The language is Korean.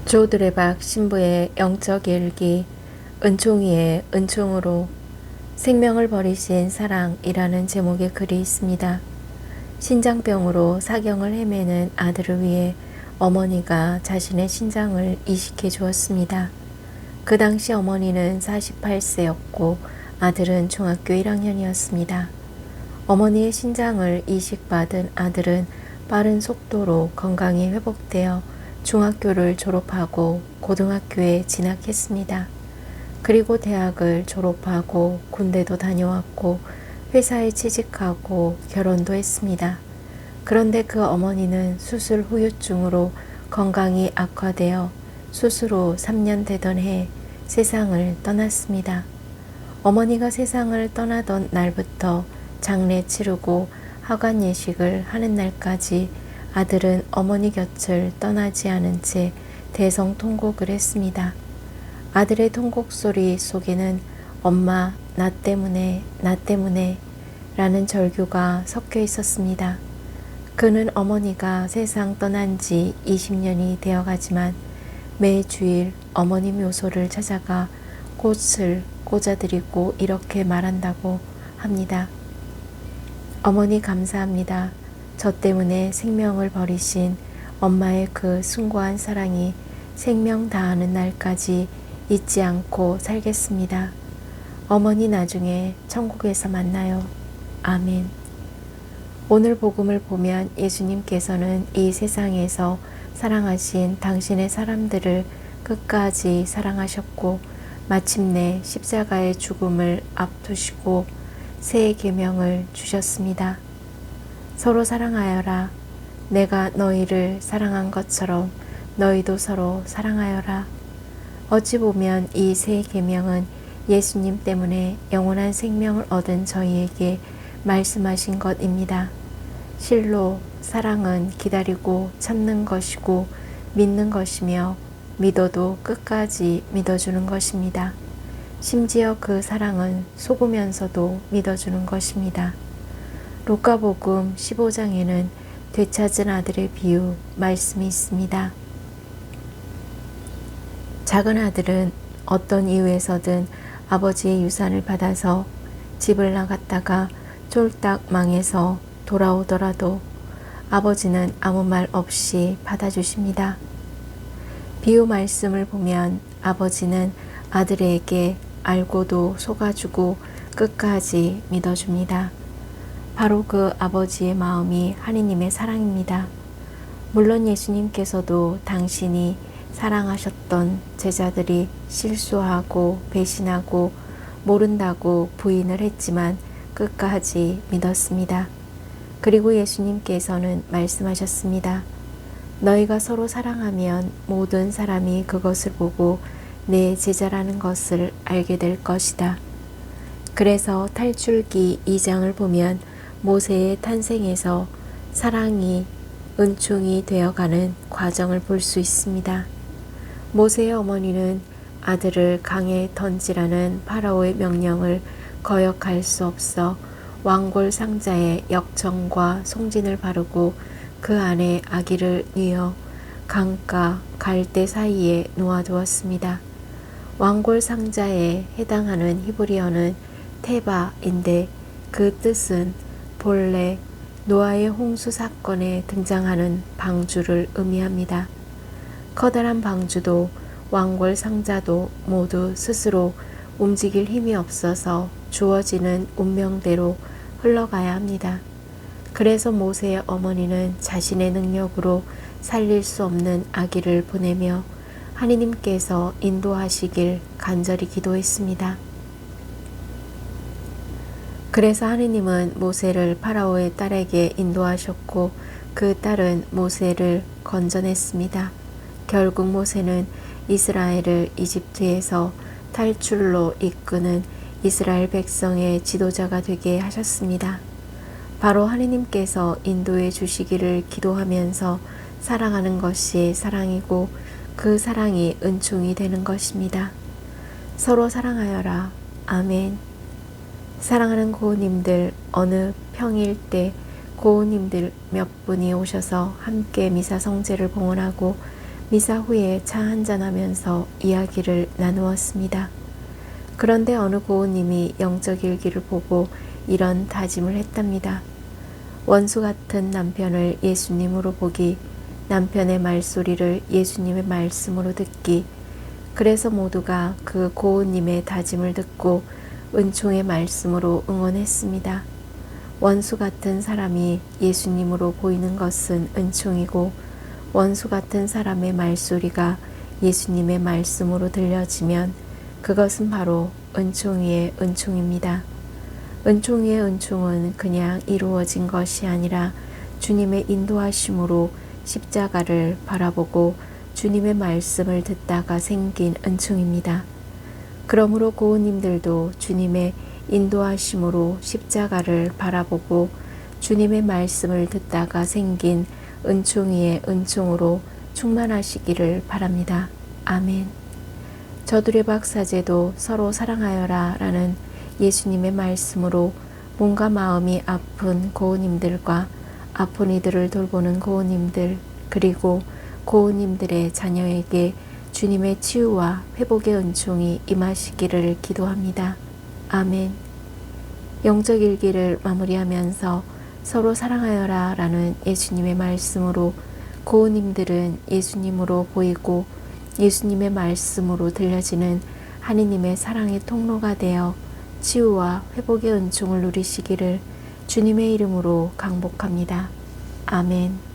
조드레박 신부의 영적 일기, 은총이의 은총으로 생명을 버리신 사랑이라는 제목의 글이 있습니다. 신장병으로 사경을 헤매는 아들을 위해 어머니가 자신의 신장을 이식해 주었습니다. 그 당시 어머니는 48세였고 아들은 중학교 1학년이었습니다. 어머니의 신장을 이식받은 아들은 빠른 속도로 건강이 회복되어 중학교를 졸업하고 고등학교에 진학했습니다. 그리고 대학을 졸업하고 군대도 다녀왔고 회사에 취직하고 결혼도 했습니다. 그런데 그 어머니는 수술 후유증으로 건강이 악화되어 수술 후 3년 되던 해 세상을 떠났습니다. 어머니가 세상을 떠나던 날부터 장례 치르고 하관 예식을 하는 날까지 아들은 어머니 곁을 떠나지 않은 채 대성통곡을 했습니다. 아들의 통곡 소리 속에는 엄마, 나 때문에 라는 절규가 섞여 있었습니다. 그는 어머니가 세상 떠난 지 20년이 되어가지만 매 주일 어머니 묘소를 찾아가 꽃을 꽂아드리고 이렇게 말한다고 합니다. 어머니 감사합니다. 저 때문에 생명을 버리신 엄마의 그 숭고한 사랑이 생명 다하는 날까지 잊지 않고 살겠습니다. 어머니 나중에 천국에서 만나요. 아멘. 오늘 복음을 보면 예수님께서는 이 세상에서 사랑하신 당신의 사람들을 끝까지 사랑하셨고 마침내 십자가의 죽음을 앞두시고 새 계명을 주셨습니다. 서로 사랑하여라. 내가 너희를 사랑한 것처럼 너희도 서로 사랑하여라. 어찌 보면 이 새 계명은 예수님 때문에 영원한 생명을 얻은 저희에게 말씀하신 것입니다. 실로 사랑은 기다리고 참는 것이고 믿는 것이며 믿어도 끝까지 믿어주는 것입니다. 심지어 그 사랑은 속으면서도 믿어주는 것입니다. 루카복음 15장에는 되찾은 아들의 비유 말씀이 있습니다. 작은 아들은 어떤 이유에서든 아버지의 유산을 받아서 집을 나갔다가 쫄딱 망해서 돌아오더라도 아버지는 아무 말 없이 받아주십니다. 비유 말씀을 보면 아버지는 아들에게 알고도 속아주고 끝까지 믿어줍니다. 바로 그 아버지의 마음이 하느님의 사랑입니다. 물론 예수님께서도 당신이 사랑하셨던 제자들이 실수하고 배신하고 모른다고 부인을 했지만 끝까지 믿었습니다. 그리고 예수님께서는 말씀하셨습니다. 너희가 서로 사랑하면 모든 사람이 그것을 보고 내 제자라는 것을 알게 될 것이다. 그래서 탈출기 2장을 보면 모세의 탄생에서 사랑이 은총이 되어가는 과정을 볼 수 있습니다. 모세의 어머니는 아들을 강에 던지라는 파라오의 명령을 거역할 수 없어 왕골 상자에 역청과 송진을 바르고 그 안에 아기를 뉘어 강가 갈대 사이에 놓아두었습니다. 왕골 상자에 해당하는 히브리어는 테바인데 그 뜻은 본래 노아의 홍수 사건에 등장하는 방주를 의미합니다. 커다란 방주도 왕골 상자도 모두 스스로 움직일 힘이 없어서 주어지는 운명대로 흘러가야 합니다. 그래서 모세의 어머니는 자신의 능력으로 살릴 수 없는 아기를 보내며 하느님께서 인도하시길 간절히 기도했습니다. 그래서 하느님은 모세를 파라오의 딸에게 인도하셨고 그 딸은 모세를 건져냈습니다. 결국 모세는 이스라엘을 이집트에서 탈출로 이끄는 이스라엘 백성의 지도자가 되게 하셨습니다. 바로 하느님께서 인도해 주시기를 기도하면서 사랑하는 것이 사랑이고 그 사랑이 은총이 되는 것입니다. 서로 사랑하여라. 아멘. 사랑하는 고우님들, 어느 평일 때 고우님들 몇 분이 오셔서 함께 미사 성제를 봉헌하고 미사 후에 차 한잔하면서 이야기를 나누었습니다. 그런데 어느 고우님이 영적 일기를 보고 이런 다짐을 했답니다. 원수 같은 남편을 예수님으로 보기, 남편의 말소리를 예수님의 말씀으로 듣기. 그래서 모두가 그 고우님의 다짐을 듣고 은총의 말씀으로 응원했습니다. 원수 같은 사람이 예수님으로 보이는 것은 은총이고, 원수 같은 사람의 말소리가 예수님의 말씀으로 들려지면 그것은 바로 은총 위의 은총입니다. 은총 위의 은총은 그냥 이루어진 것이 아니라 주님의 인도하심으로 십자가를 바라보고 주님의 말씀을 듣다가 생긴 은총입니다. 그러므로 고우님들도 주님의 인도하심으로 십자가를 바라보고 주님의 말씀을 듣다가 생긴 은총 위의 은총으로 충만하시기를 바랍니다. 아멘. 저들의 박사제도 서로 사랑하여라 라는 예수님의 말씀으로 몸과 마음이 아픈 고우님들과 아픈 이들을 돌보는 고우님들, 그리고 고우님들의 자녀에게 주님의 치유와 회복의 은총이 임하시기를 기도합니다. 아멘. 영적 일기를 마무리하면서 서로 사랑하여라 라는 예수님의 말씀으로 고우님들은 예수님으로 보이고 예수님의 말씀으로 들려지는 하느님의 사랑의 통로가 되어 치유와 회복의 은총을 누리시기를 주님의 이름으로 강복합니다. 아멘.